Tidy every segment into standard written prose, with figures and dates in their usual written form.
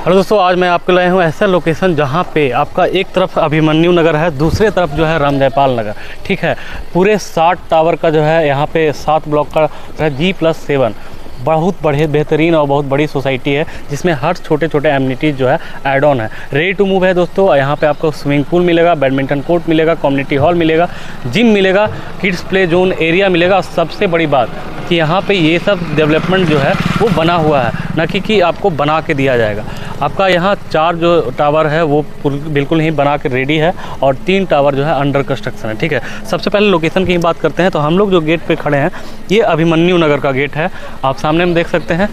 Hello दोस्तों, आज मैं आपको लाया हूँ ऐसा लोकेशन जहाँ पे आपका एक तरफ अभिमन्यु नगर है, दूसरे तरफ जो है रामजयपाल नगर। ठीक है, पूरे 60 टावर का जो है यहाँ पे 7 ब्लॉक का है G+7। बहुत बड़े बेहतरीन और बहुत बड़ी सोसाइटी है जिसमें हर छोटे छोटे एमिनिटीज़ जो है ऐड ऑन है। रेडी टू मूव है दोस्तों। यहाँ पे आपको स्विमिंग पूल मिलेगा, बैडमिंटन कोर्ट मिलेगा, कम्युनिटी हॉल मिलेगा, जिम मिलेगा, किड्स प्ले जोन एरिया मिलेगा। और सबसे बड़ी बात कि यहाँ पे ये सब डेवलपमेंट जो है वो बना हुआ है, ना कि आपको बना के दिया जाएगा। आपका यहाँ 4 जो टावर है वो बिल्कुल ही बना के रेडी है और 3 टावर जो है अंडर कंस्ट्रक्शन है। ठीक है, सबसे पहले लोकेशन की बात करते हैं तो हम लोग जो गेट पे खड़े हैं ये अभिमन्यु नगर का गेट है। आप सामने में देख सकते हैं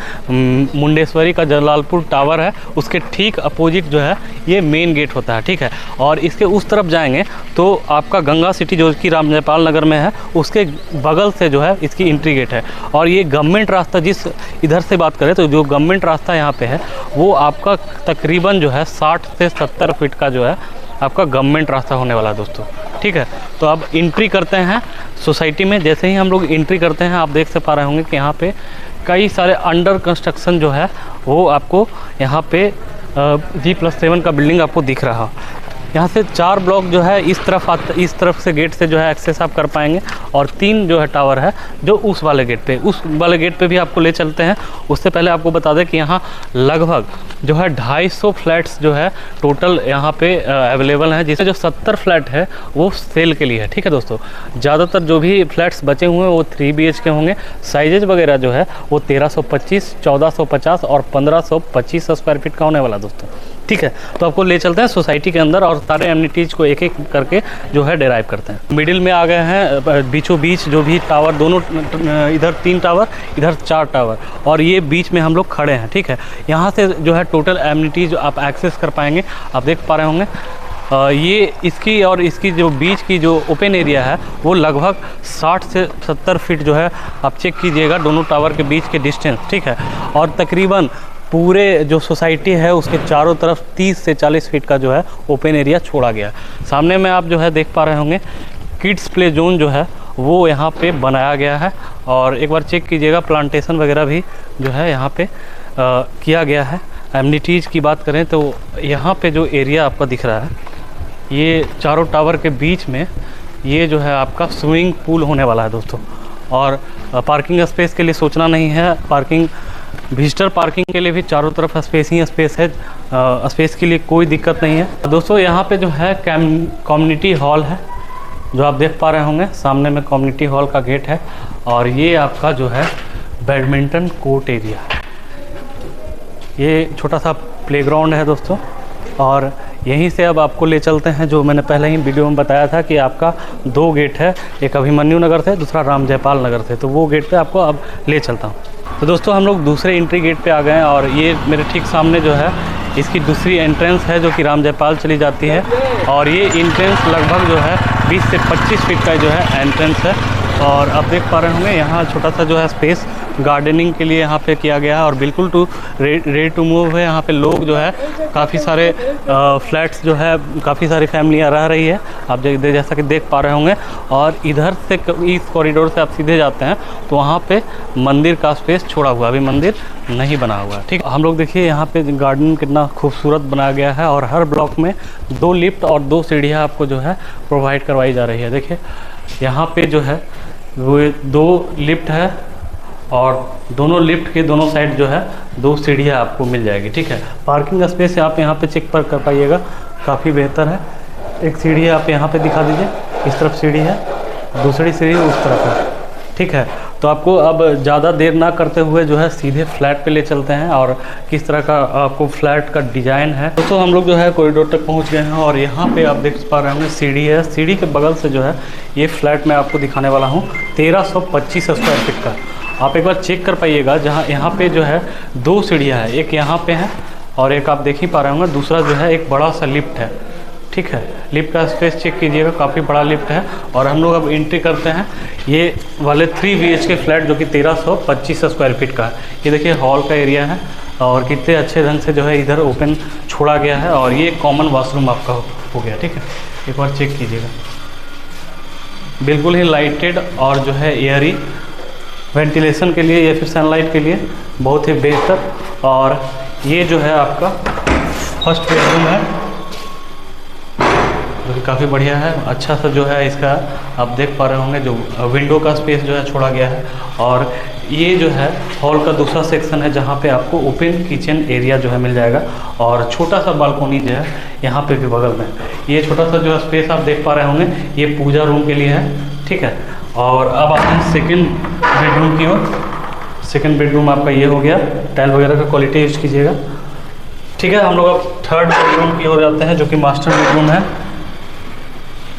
मुंडेश्वरी का जलालपुर टावर है, उसके ठीक अपोजिट जो है ये मेन गेट होता है। ठीक है, और इसके उस तरफ जाएंगे तो आपका गंगा सिटी जो कि रामजयपाल नगर में है उसके बगल से जो है इसकी एंट्री गेट है। और ये गवर्नमेंट रास्ता, जिस इधर से बात करें तो जो गवर्नमेंट रास्ता यहाँ पे है वो आपका तकरीबन जो है 60 से 70 फीट का जो है आपका गवर्नमेंट रास्ता होने वाला है दोस्तों। ठीक है, तो अब एंट्री करते हैं सोसाइटी में। जैसे ही हम लोग एंट्री करते हैं आप देख पा रहे होंगे कि यहाँ पे कई सारे अंडर कंस्ट्रक्शन जो है वो आपको यहाँ पे G+7 का बिल्डिंग आपको दिख रहा। यहाँ से 4 ब्लॉक जो है इस तरफ से गेट से जो है एक्सेस आप कर पाएंगे और 3 जो है टावर है जो उस वाले गेट पे भी आपको ले चलते हैं। उससे पहले आपको बता दें कि यहाँ लगभग जो है 250 फ्लैट्स जो है टोटल यहाँ पे अवेलेबल हैं, जिससे जो 70 फ्लैट है वो सेल के लिए है। ठीक है दोस्तों, ज़्यादातर जो भी फ्लैट्स बचे हुए हैं वो 3 BHK होंगे। साइजेज वगैरह जो है वो 1325, 1450 और 1525 स्क्वायर फीट का होने वाला दोस्तों। ठीक है, तो आपको ले चलते हैं सोसाइटी के अंदर और सारे एमिनिटीज़ को एक एक करके जो है डेराइव करते हैं। मिडिल में आ गए हैं, बीचों बीच जो भी टावर दोनों, इधर 3 टावर इधर 4 टावर और ये बीच में हम लोग खड़े हैं। ठीक है, यहाँ से जो है टोटल एमिनिटीज़ आप एक्सेस कर पाएंगे। आप देख पा रहे होंगे ये इसकी और इसकी जो बीच की जो ओपन एरिया है वो लगभग 60 से 70 फीट जो है आप चेक कीजिएगा दोनों टावर के बीच के डिस्टेंस। ठीक है, और तकरीबन पूरे जो सोसाइटी है उसके चारों तरफ 30 से 40 फीट का जो है ओपन एरिया छोड़ा गया है। सामने में आप जो है देख पा रहे होंगे किड्स प्ले जोन जो है वो यहाँ पे बनाया गया है। और एक बार चेक कीजिएगा प्लांटेशन वगैरह भी जो है यहाँ पे किया गया है। एमिनिटीज़ की बात करें तो यहाँ पे जो एरिया आपका दिख रहा है ये चारों टावर के बीच में ये जो है आपका स्विमिंग पूल होने वाला है दोस्तों। और पार्किंग स्पेस के लिए सोचना नहीं है, विजिटर पार्किंग के लिए भी चारों तरफ स्पेस ही स्पेस है। स्पेस के लिए कोई दिक्कत नहीं है दोस्तों। यहाँ पे जो है कम्युनिटी हॉल है जो आप देख पा रहे होंगे, सामने में कम्युनिटी हॉल का गेट है और ये आपका जो है बैडमिंटन कोर्ट एरिया, ये छोटा सा प्लेग्राउंड है दोस्तों। और यहीं से अब आपको ले चलते हैं, जो मैंने पहले ही वीडियो में बताया था कि आपका 2 गेट है, एक अभिमन्यु नगर से, दूसरा रामजयपाल नगर से। तो वो गेट पे आपको अब ले चलता हूँ। तो दोस्तों हम लोग दूसरे एंट्री गेट पे आ गए हैं और ये मेरे ठीक सामने जो है इसकी दूसरी एंट्रेंस है जो कि रामजयपाल चली जाती है। और ये एंट्रेंस लगभग जो है 20 से 25 फीट का जो है एंट्रेंस है। और आप देख पा रहे होंगे यहाँ छोटा सा जो है स्पेस गार्डनिंग के लिए यहाँ पे किया गया है और बिल्कुल रेडी टू मूव है। यहाँ पे लोग जो है काफ़ी सारे फ्लैट्स जो है काफ़ी सारी फैमिलियाँ रह रही है, आप जैसा कि देख पा रहे होंगे। और इधर से इस कॉरिडोर से आप सीधे जाते हैं तो वहाँ पे मंदिर का स्पेस छोड़ा हुआ, अभी मंदिर नहीं बना हुआ है। ठीक, हम लोग देखिए यहाँ पे गार्डन कितना खूबसूरत बनाया गया है और हर ब्लॉक में 2 लिफ्ट और 2 सीढ़ियाँ आपको जो है प्रोवाइड करवाई जा रही है। देखिए यहाँ पे जो है वो 2 लिफ्ट है और दोनों लिफ्ट के दोनों साइड जो है 2 सीढ़ियाँ आपको मिल जाएगी। ठीक है, पार्किंग स्पेस आप यहाँ पे चेक कर पाइएगा, काफ़ी बेहतर है। एक सीढ़ी आप यहाँ पे दिखा दीजिए, इस तरफ सीढ़ी है, दूसरी सीढ़ी उस तरफ है। ठीक है, तो आपको अब ज़्यादा देर ना करते हुए जो है सीधे फ्लैट पे ले चलते हैं और किस तरह का आपको फ्लैट का डिज़ाइन है। दोस्तों हम लोग जो है कॉरिडोर तक पहुंच गए हैं और यहाँ पे आप देख पा रहे होंगे सीढ़ी है। सीढ़ी के बगल से जो है ये फ्लैट मैं आपको दिखाने वाला हूँ 1325 स्क्वायर फीट का। आप एक बार चेक कर पाइएगा, जहाँ यहाँ पे जो है 2 सीढ़ियाँ है, एक यहाँ पे है और एक आप देख ही पा रहे होंगे दूसरा जो है एक बड़ा सा लिफ्ट है। ठीक है, लिफ्ट का स्पेस चेक कीजिएगा, काफ़ी बड़ा लिफ्ट है। और हम लोग अब एंट्री करते हैं ये वाले 3 BHK फ्लैट जो कि 1325 स्क्वायर फीट का है। ये देखिए हॉल का एरिया है और कितने अच्छे ढंग से जो है इधर ओपन छोड़ा गया है और ये कॉमन वॉशरूम आपका हो गया। ठीक है, एक बार चेक कीजिएगा, बिल्कुल ही लाइटेड और जो है एयरी, वेंटिलेशन के लिए या फिर सनलाइट के लिए बहुत ही बेहतर। और ये जो है आपका फर्स्ट बेडरूम है जो कि काफ़ी बढ़िया है। अच्छा सा जो है इसका आप देख पा रहे होंगे जो विंडो का स्पेस जो है छोड़ा गया है। और ये जो है हॉल का दूसरा सेक्शन है जहाँ पे आपको ओपन किचन एरिया जो है मिल जाएगा और छोटा सा बालकोनी जो है यहाँ पे भी बगल में। ये छोटा सा जो स्पेस आप देख पा रहे होंगे ये पूजा रूम के लिए है, ठीक है। और अब आते हैं सेकेंड बेडरूम की ओर। सेकेंड बेडरूम आपका ये हो गया, टाइल वगैरह का क्वालिटी यूज़ कीजिएगा, ठीक है। हम लोग अब थर्ड बेडरूम की ओर जाते हैं जो कि मास्टर बेडरूम है।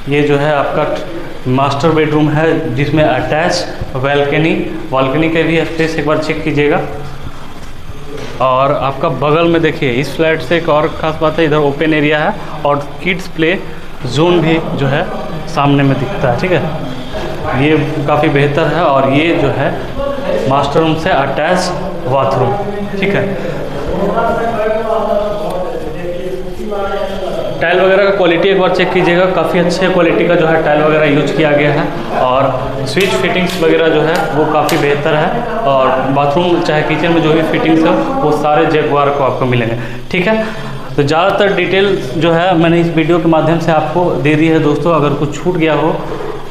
ये जो है आपका मास्टर बेडरूम है जिसमें अटैच बालकनी के भी स्पेस एक बार चेक कीजिएगा। और आपका बगल में देखिए इस फ्लैट से एक और ख़ास बात है, इधर ओपन एरिया है और किड्स प्ले जोन भी जो है सामने में दिखता है, ठीक है। ये काफ़ी बेहतर है और ये जो है मास्टर रूम से अटैच बाथरूम, ठीक है। टाइल वगैरह का क्वालिटी एक बार चेक कीजिएगा, काफ़ी अच्छे क्वालिटी का जो है टाइल वगैरह यूज किया गया है और स्विच फिटिंग्स वगैरह जो है वो काफ़ी बेहतर है। और बाथरूम चाहे किचन में जो भी फिटिंग्स है वो सारे जैगवार को आपको मिलेंगे, ठीक है। तो ज़्यादातर डिटेल जो है मैंने इस वीडियो के माध्यम से आपको दे दी है दोस्तों। अगर कुछ छूट गया हो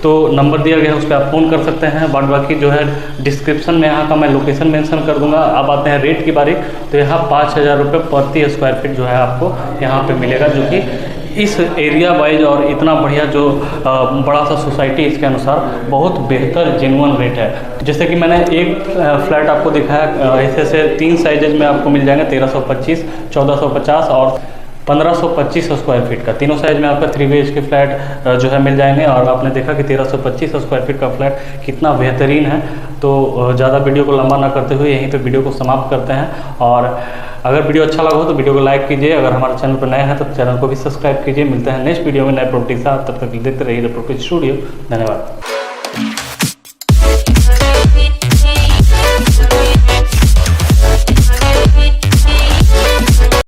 तो नंबर दिया गया है उस पर आप फ़ोन कर सकते हैं। बाद बाकी जो है डिस्क्रिप्शन में यहाँ का मैं लोकेशन मेंशन कर दूंगा। अब आते हैं रेट की बारी, तो यहाँ 5,000 रुपये प्रति स्क्वायर फीट जो है आपको यहाँ पे मिलेगा, जो कि इस एरिया वाइज और इतना बढ़िया जो बड़ा सा सोसाइटी इसके अनुसार बहुत बेहतर जेन्युइन रेट है। जैसे कि मैंने एक फ्लैट आपको दिखाया, ऐसे 3 साइजेज में आपको मिल जाएंगे 1325, 1450 और 1525 स्क्वायर फीट का। तीनों साइज में आपका 3 BHK फ्लैट जो है मिल जाएंगे। और आपने देखा कि 1325 स्क्वायर फीट का फ्लैट कितना बेहतरीन है। तो ज़्यादा वीडियो को लंबा ना करते हुए यहीं पे वीडियो को समाप्त करते हैं। और अगर वीडियो अच्छा लगा हो तो वीडियो को लाइक कीजिए। अगर हमारे चैनल पर नए हैं तो चैनल को भी सब्सक्राइब कीजिए। मिलते हैं नेक्स्ट वीडियो में नए प्रॉपर्टी के साथ, तब तक देखते रहिए द प्रॉपर्टी स्टूडियो। धन्यवाद।